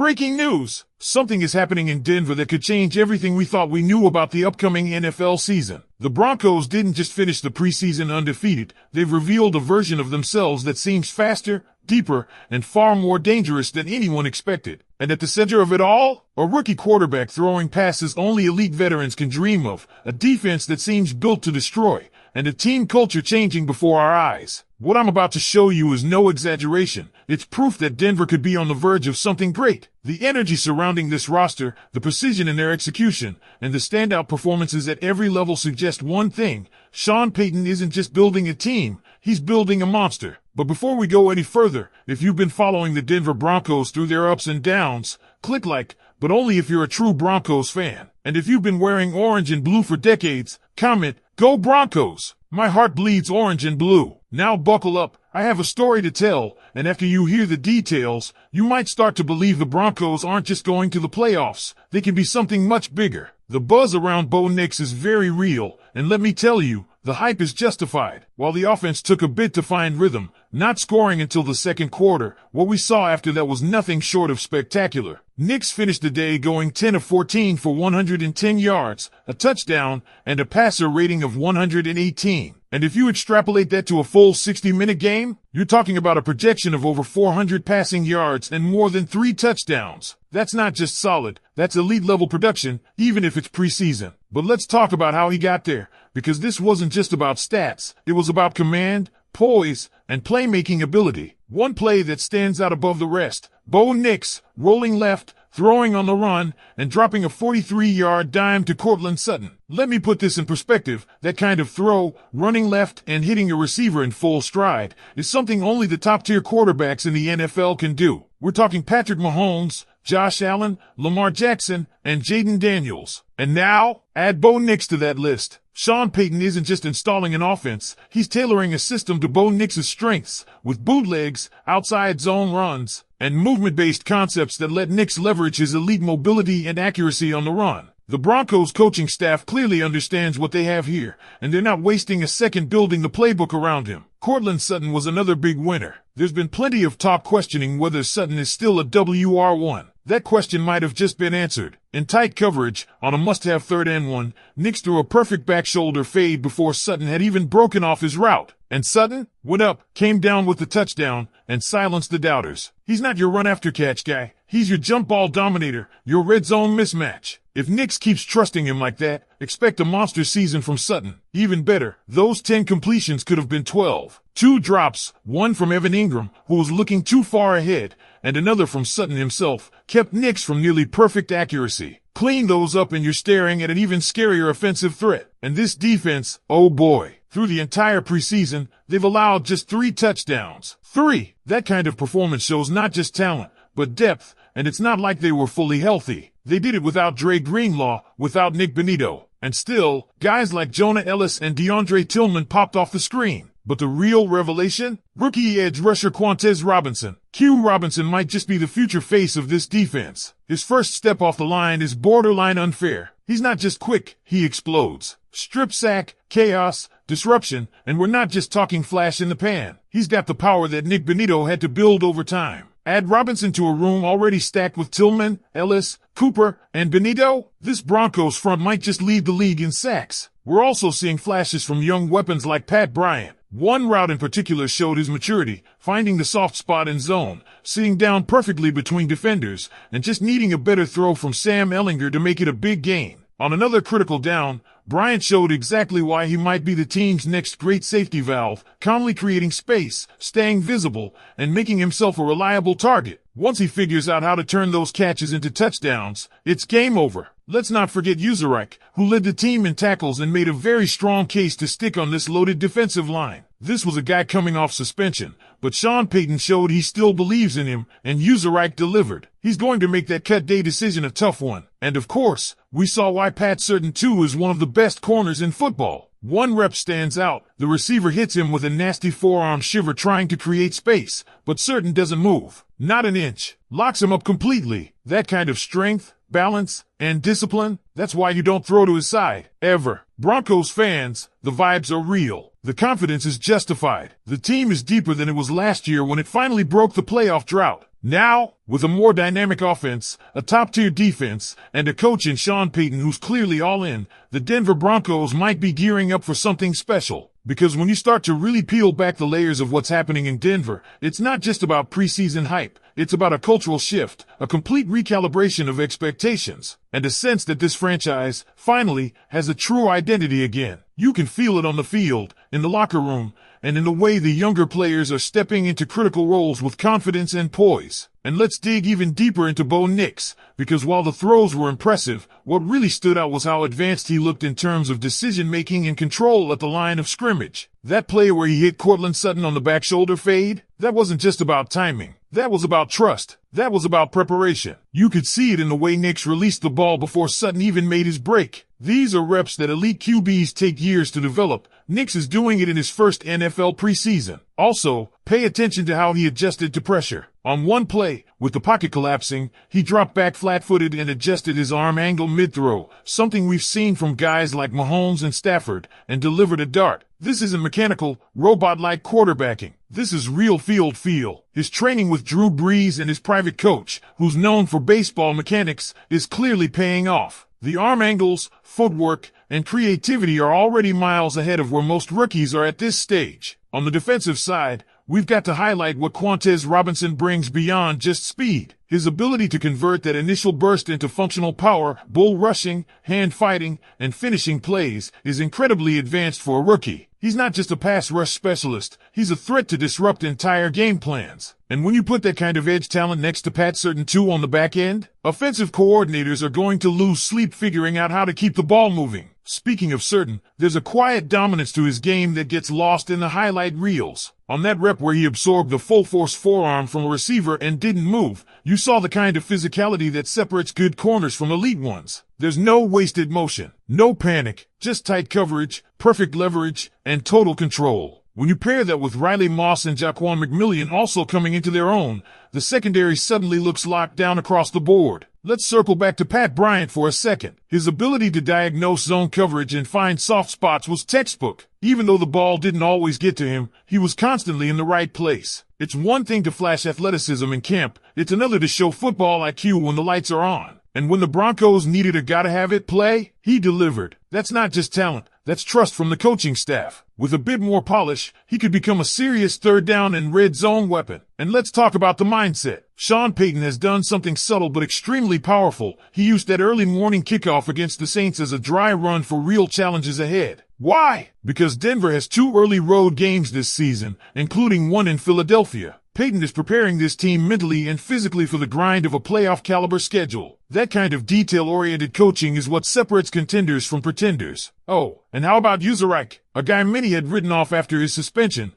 Breaking news! Something is happening in Denver that could change everything we thought we knew about the upcoming NFL season. The Broncos didn't just finish the preseason undefeated, they've revealed a version of themselves that seems faster, deeper, and far more dangerous than anyone expected. And at the center of it all, a rookie quarterback throwing passes only elite veterans can dream of, a defense that seems built to destroy, and a team culture changing before our eyes. What I'm about to show you is no exaggeration. It's proof that Denver could be on the verge of something great. The energy surrounding this roster, the precision in their execution, and the standout performances at every level suggest one thing. Sean Payton isn't just building a team, he's building a monster. But before we go any further, if you've been following the Denver Broncos through their ups and downs, click like, but only if you're a true Broncos fan. And if you've been wearing orange and blue for decades, comment, "Go Broncos! My heart bleeds orange and blue." Now buckle up, I have a story to tell, and after you hear the details, you might start to believe the Broncos aren't just going to the playoffs, they can be something much bigger. The buzz around Bo Nix is very real, and let me tell you, the hype is justified. While the offense took a bit to find rhythm, not scoring until the second quarter, what we saw after that was nothing short of spectacular. Nix finished the day going 10 of 14 for 110 yards, a touchdown, and a passer rating of 118. And if you extrapolate that to a full 60-minute game, you're talking about a projection of over 400 passing yards and more than 3 touchdowns. That's not just solid, that's elite-level production, even if it's preseason. But let's talk about how he got there, because this wasn't just about stats, it was about command, poise, and playmaking ability. One play that stands out above the rest, Bo Nix, rolling left, throwing on the run, and dropping a 43-yard dime to Courtland Sutton. Let me put this in perspective. That kind of throw, running left and hitting a receiver in full stride, is something only the top-tier quarterbacks in the NFL can do. We're talking Patrick Mahomes, Josh Allen, Lamar Jackson, and Jaden Daniels. And now, add Bo Nix to that list. Sean Payton isn't just installing an offense, he's tailoring a system to Bo Nix's strengths, with bootlegs, outside zone runs, and movement-based concepts that let Nix leverage his elite mobility and accuracy on the run. The Broncos coaching staff clearly understands what they have here, and they're not wasting a second building the playbook around him. Courtland Sutton was another big winner. There's been plenty of talk questioning whether Sutton is still a WR1. That question might have just been answered. In tight coverage, on a must-have 3rd and 1, Nix threw a perfect back shoulder fade before Sutton had even broken off his route. And Sutton went up, came down with the touchdown, and silenced the doubters. He's not your run-after-catch guy. He's your jump ball dominator, your red zone mismatch. If Nix keeps trusting him like that, expect a monster season from Sutton. Even better, those 10 completions could have been 12. 2 drops, one from Evan Ingram, who was looking too far ahead, and another from Sutton himself, kept Nix from nearly perfect accuracy. Clean those up and you're staring at an even scarier offensive threat. And this defense, oh boy. Through the entire preseason, they've allowed just 3 touchdowns. 3! That kind of performance shows not just talent, but depth, and it's not like they were fully healthy. They did it without Dre Greenlaw, without Nick Benito. And still, guys like Jonah Ellis and DeAndre Tillman popped off the screen. But the real revelation? Rookie edge rusher Quantez Robinson. Q Robinson might just be the future face of this defense. His first step off the line is borderline unfair. He's not just quick, he explodes. Strip sack, chaos, disruption, and we're not just talking flash in the pan. He's got the power that Nick Benito had to build over time. Add Robinson to a room already stacked with Tillman, Ellis, Cooper, and Benito, this Broncos front might just lead the league in sacks. We're also seeing flashes from young weapons like Pat Bryant. One route in particular showed his maturity, finding the soft spot in zone, sitting down perfectly between defenders, and just needing a better throw from Sam Ehlinger to make it a big gain. On another critical down, Bryant showed exactly why he might be the team's next great safety valve, calmly creating space, staying visible, and making himself a reliable target. Once he figures out how to turn those catches into touchdowns, it's game over. Let's not forget Uzarek, who led the team in tackles and made a very strong case to stick on this loaded defensive line. This was a guy coming off suspension, but Sean Payton showed he still believes in him, and Uzarek delivered. He's going to make that cut day decision a tough one. And of course, we saw why Pat Surtain too is one of the best corners in football. One rep stands out. The receiver hits him with a nasty forearm shiver trying to create space, but Surtain doesn't move. Not an inch. Locks him up completely. That kind of strength, balance, and discipline, that's why you don't throw to his side, ever. Broncos fans, the vibes are real. The confidence is justified. The team is deeper than it was last year when it finally broke the playoff drought. Now, with a more dynamic offense, a top-tier defense, and a coach in Sean Payton who's clearly all in, the Denver Broncos might be gearing up for something special. Because when you start to really peel back the layers of what's happening in Denver, it's not just about preseason hype. It's about a cultural shift, a complete recalibration of expectations, and a sense that this franchise, finally, has a true identity again. You can feel it on the field, in the locker room, and in the way the younger players are stepping into critical roles with confidence and poise. And let's dig even deeper into Bo Nix, because while the throws were impressive, what really stood out was how advanced he looked in terms of decision-making and control at the line of scrimmage. That play where he hit Courtland Sutton on the back shoulder fade, that wasn't just about timing. That was about trust. That was about preparation. You could see it in the way Nix released the ball before Sutton even made his break. These are reps that elite QBs take years to develop. Nix is doing it in his first NFL preseason. Also, pay attention to how he adjusted to pressure. On one play, with the pocket collapsing, he dropped back flat-footed and adjusted his arm angle mid-throw, something we've seen from guys like Mahomes and Stafford, and delivered a dart. This isn't mechanical, robot-like quarterbacking. This is real field feel. His training with Drew Brees and his private coach, who's known for baseball mechanics, is clearly paying off. The arm angles, footwork, and creativity are already miles ahead of where most rookies are at this stage. On the defensive side, we've got to highlight what Quantez Robinson brings beyond just speed. His ability to convert that initial burst into functional power, bull rushing, hand fighting, and finishing plays is incredibly advanced for a rookie. He's not just a pass rush specialist, he's a threat to disrupt entire game plans. And when you put that kind of edge talent next to Pat Surtain too on the back end, offensive coordinators are going to lose sleep figuring out how to keep the ball moving. Speaking of Surtain, there's a quiet dominance to his game that gets lost in the highlight reels. On that rep where he absorbed the full-force forearm from a receiver and didn't move, you saw the kind of physicality that separates good corners from elite ones. There's no wasted motion, no panic, just tight coverage, perfect leverage, and total control. When you pair that with Riley Moss and Jaquan McMillian also coming into their own, the secondary suddenly looks locked down across the board. Let's circle back to Pat Bryant for a second. His ability to diagnose zone coverage and find soft spots was textbook. Even though the ball didn't always get to him, he was constantly in the right place. It's one thing to flash athleticism in camp, it's another to show football IQ when the lights are on. And when the Broncos needed a gotta-have-it play, he delivered. That's not just talent, that's trust from the coaching staff. With a bit more polish, he could become a serious third down and red zone weapon. And let's talk about the mindset. Sean Payton has done something subtle but extremely powerful. He used that early morning kickoff against the Saints as a dry run for real challenges ahead. Why? Because Denver has 2 early road games this season, including one in Philadelphia. Payton is preparing this team mentally and physically for the grind of a playoff-caliber schedule. That kind of detail-oriented coaching is what separates contenders from pretenders. Oh, and how about Uzurike, a guy many had written off after his suspension?